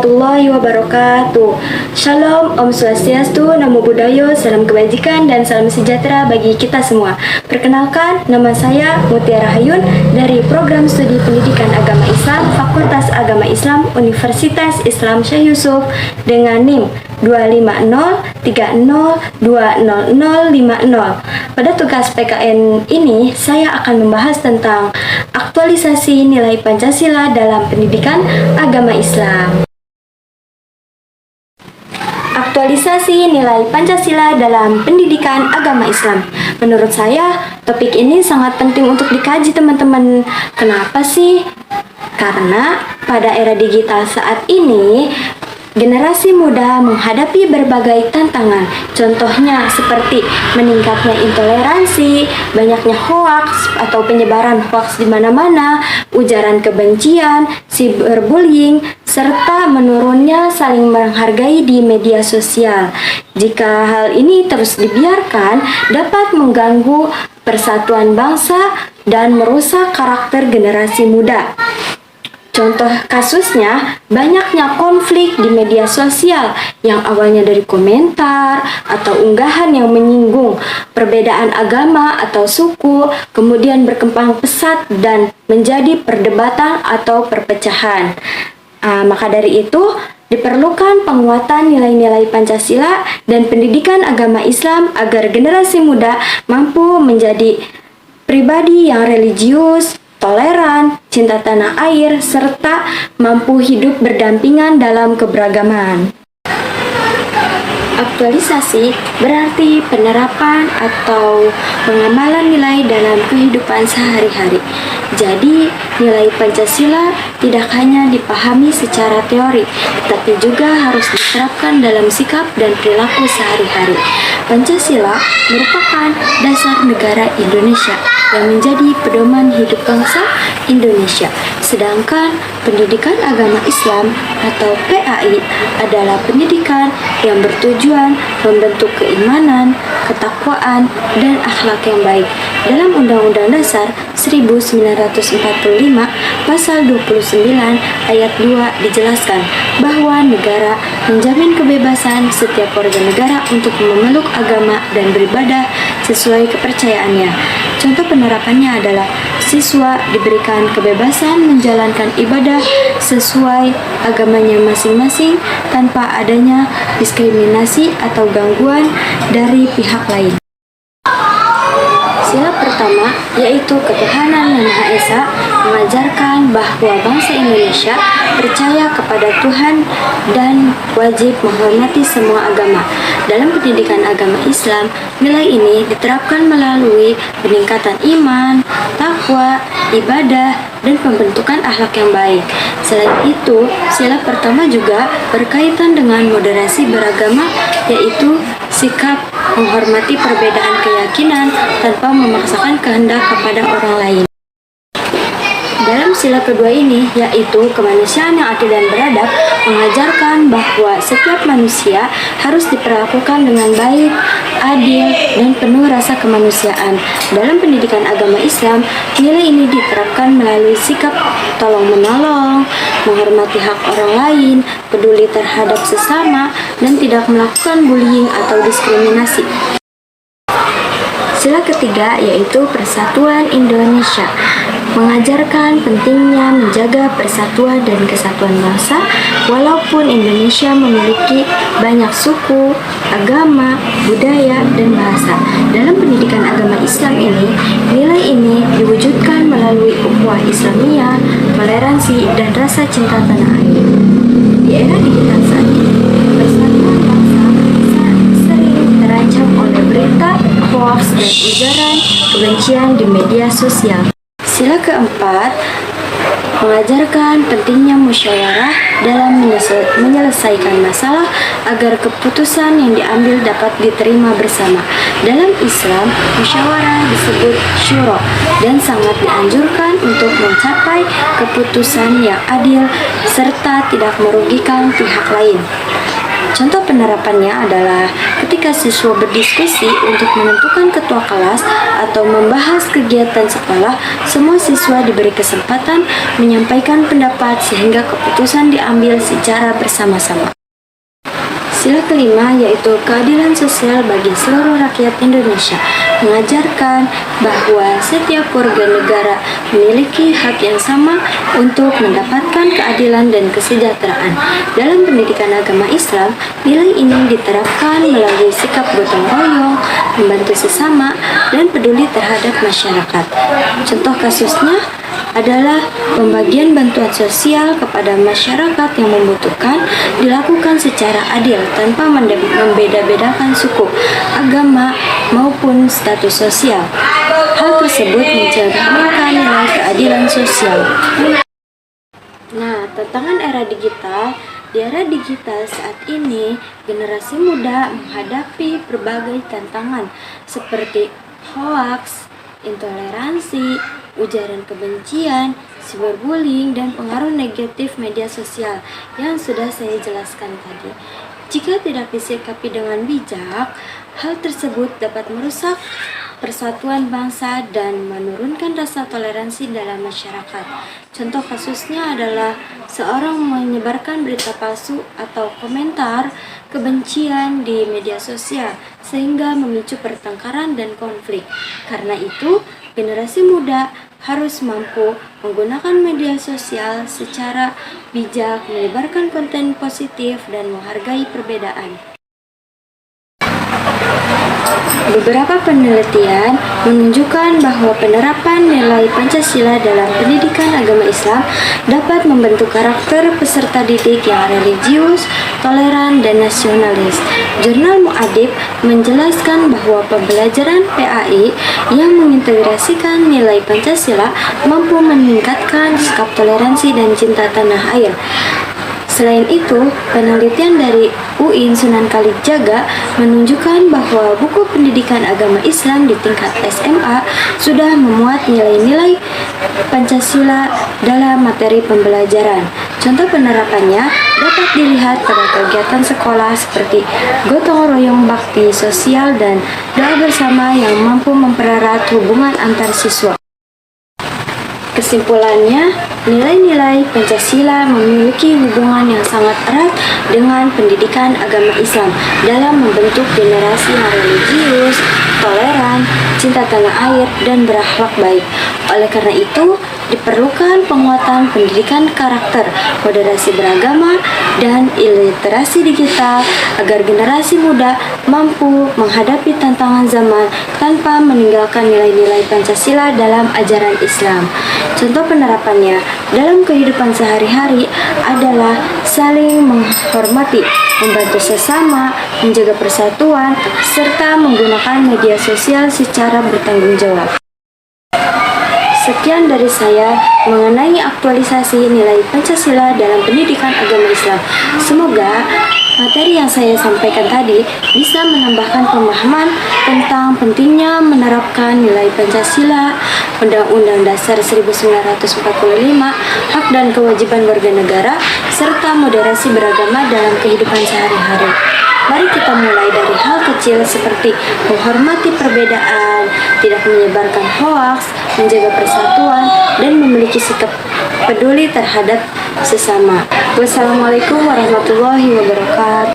warahmatullahi wabarakatuh. Shalom, Om Swastiastu, Namo Buddhaya, salam kebajikan dan salam sejahtera bagi kita semua. Perkenalkan, nama saya Mutiara Hayun dari Program Studi Pendidikan Agama Islam, Fakultas Agama Islam, Universitas Islam Syekh Yusuf dengan NIM 250302050. Pada tugas PKN ini, saya akan membahas tentang aktualisasi nilai Pancasila dalam pendidikan agama Islam. Aktualisasi nilai Pancasila dalam pendidikan agama Islam. Menurut saya, topik ini sangat penting untuk dikaji, teman-teman. Kenapa sih? Karena pada era digital saat ini, generasi muda menghadapi berbagai tantangan, contohnya seperti meningkatnya intoleransi, banyaknya hoaks atau penyebaran hoaks di mana-mana, ujaran kebencian, cyberbullying, serta menurunnya saling menghargai di media sosial. Jika hal ini terus dibiarkan, dapat mengganggu persatuan bangsa dan merusak karakter generasi muda. Contoh kasusnya, banyaknya konflik di media sosial yang awalnya dari komentar atau unggahan yang menyinggung perbedaan agama atau suku, kemudian berkembang pesat dan menjadi perdebatan atau perpecahan. Maka dari itu, diperlukan penguatan nilai-nilai Pancasila dan pendidikan agama Islam agar generasi muda mampu menjadi pribadi yang religius, toleran, cinta tanah air, serta mampu hidup berdampingan dalam keberagaman. Aktualisasi berarti penerapan atau pengamalan nilai dalam kehidupan sehari-hari. Jadi, nilai Pancasila tidak hanya dipahami secara teori, tetapi juga harus diterapkan dalam sikap dan perilaku sehari-hari. Pancasila merupakan dasar negara Indonesia yang menjadi pedoman hidup bangsa Indonesia. Sedangkan pendidikan agama Islam atau PAI adalah pendidikan yang bertujuan membentuk keimanan, ketakwaan, dan akhlak yang baik. Dalam Undang-Undang Dasar 1945 Pasal 29 Ayat 2 dijelaskan bahwa negara menjamin kebebasan setiap warga negara untuk memeluk agama dan beribadah sesuai kepercayaannya. Contoh penerapannya adalah siswa diberikan kebebasan menjalankan ibadah sesuai agamanya masing-masing tanpa adanya diskriminasi atau gangguan dari pihak lain. Sila pertama yaitu ketuhanan Yang Maha Esa mengajarkan bahwa bangsa Indonesia percaya kepada Tuhan dan wajib menghormati semua agama. Dalam pendidikan agama Islam, nilai ini diterapkan melalui peningkatan iman, takwa, ibadah, dan pembentukan akhlak yang baik. Selain itu, sila pertama juga berkaitan dengan moderasi beragama, yaitu sikap menghormati perbedaan keyakinan tanpa memaksakan kehendak kepada orang lain. Dalam sila kedua ini, yaitu kemanusiaan yang adil dan beradab, mengajarkan bahwa setiap manusia harus diperlakukan dengan baik, adil, dan penuh rasa kemanusiaan. Dalam pendidikan agama Islam, nilai ini diterapkan melalui sikap tolong-menolong, menghormati hak orang lain, peduli terhadap sesama, dan tidak melakukan bullying atau diskriminasi. Sila ketiga yaitu Persatuan Indonesia, mengajarkan pentingnya menjaga persatuan dan kesatuan bangsa walaupun Indonesia memiliki banyak suku, agama, budaya, dan bahasa. Dalam pendidikan agama Islam ini, nilai ini diwujudkan melalui ukhuwah Islamiyah, toleransi, dan rasa cinta tanah air. Di era digital saat ini, persatuan bangsa sering terancam oleh berita, hoaks, dan ujaran kebencian di media sosial. Sila keempat mengajarkan pentingnya musyawarah dalam menyelesaikan masalah agar keputusan yang diambil dapat diterima bersama. Dalam Islam, musyawarah disebut syuro dan sangat dianjurkan untuk mencapai keputusan yang adil serta tidak merugikan pihak lain. Contoh penerapannya adalah ketika ketika siswa berdiskusi untuk menentukan ketua kelas atau membahas kegiatan sekolah, semua siswa diberi kesempatan menyampaikan pendapat sehingga keputusan diambil secara bersama-sama. Sila kelima yaitu keadilan sosial bagi seluruh rakyat Indonesia, mengajarkan bahwa setiap warga negara memiliki hak yang sama untuk mendapatkan keadilan dan kesejahteraan. Dalam pendidikan agama Islam, nilai ini diterapkan melalui sikap gotong royong, membantu sesama, dan peduli terhadap masyarakat. Contoh kasusnya adalah pembagian bantuan sosial kepada masyarakat yang membutuhkan dilakukan secara adil tanpa membeda-bedakan suku, agama, maupun status sosial. Hal tersebut mencerminkan nilai keadilan sosial. Nah, tantangan era digital. Di era digital saat ini, generasi muda menghadapi berbagai tantangan seperti hoaks, intoleransi, ujaran kebencian, cyberbullying, dan pengaruh negatif media sosial yang sudah saya jelaskan tadi. Jika tidak disikapi dengan bijak, hal tersebut dapat merusak persatuan bangsa dan menurunkan rasa toleransi dalam masyarakat. Contoh kasusnya adalah seorang menyebarkan berita palsu atau komentar kebencian di media sosial sehingga memicu pertengkaran dan konflik. Karena itu, generasi muda harus mampu menggunakan media sosial secara bijak, menyebarkan konten positif, dan menghargai perbedaan. Beberapa penelitian menunjukkan bahwa penerapan nilai Pancasila dalam pendidikan agama Islam dapat membentuk karakter peserta didik yang religius, toleran, dan nasionalis. Jurnal Muadib menjelaskan bahwa pembelajaran PAI yang mengintegrasikan nilai Pancasila mampu meningkatkan sikap toleransi dan cinta tanah air. Selain itu, penelitian dari UIN Sunan Kalijaga menunjukkan bahwa buku pendidikan agama Islam di tingkat SMA sudah memuat nilai-nilai Pancasila dalam materi pembelajaran. Contoh penerapannya dapat dilihat pada kegiatan sekolah seperti gotong royong bakti sosial dan doa bersama yang mampu mempererat hubungan antar siswa. Kesimpulannya, nilai-nilai Pancasila memiliki hubungan yang sangat erat dengan pendidikan agama Islam dalam membentuk generasi yang religius, toleran, cinta tanah air, dan berakhlak baik. Oleh karena itu, diperlukan penguatan pendidikan karakter, moderasi beragama, dan literasi digital agar generasi muda mampu menghadapi tantangan zaman tanpa meninggalkan nilai-nilai Pancasila dalam ajaran Islam. Contoh penerapannya dalam kehidupan sehari-hari adalah saling menghormati, membantu sesama, menjaga persatuan, serta menggunakan media sosial secara bertanggung jawab. Sekian dari saya mengenai aktualisasi nilai Pancasila dalam pendidikan agama Islam. Semoga materi yang saya sampaikan tadi bisa menambahkan pemahaman tentang pentingnya menerapkan nilai Pancasila, Undang-Undang Dasar 1945, hak dan kewajiban warga negara, serta moderasi beragama dalam kehidupan sehari-hari. Mari kita mulai dari hal kecil seperti menghormati perbedaan, tidak menyebarkan hoaks, menjaga persatuan, dan memiliki sikap peduli terhadap sesama. Wassalamualaikum warahmatullahi wabarakatuh.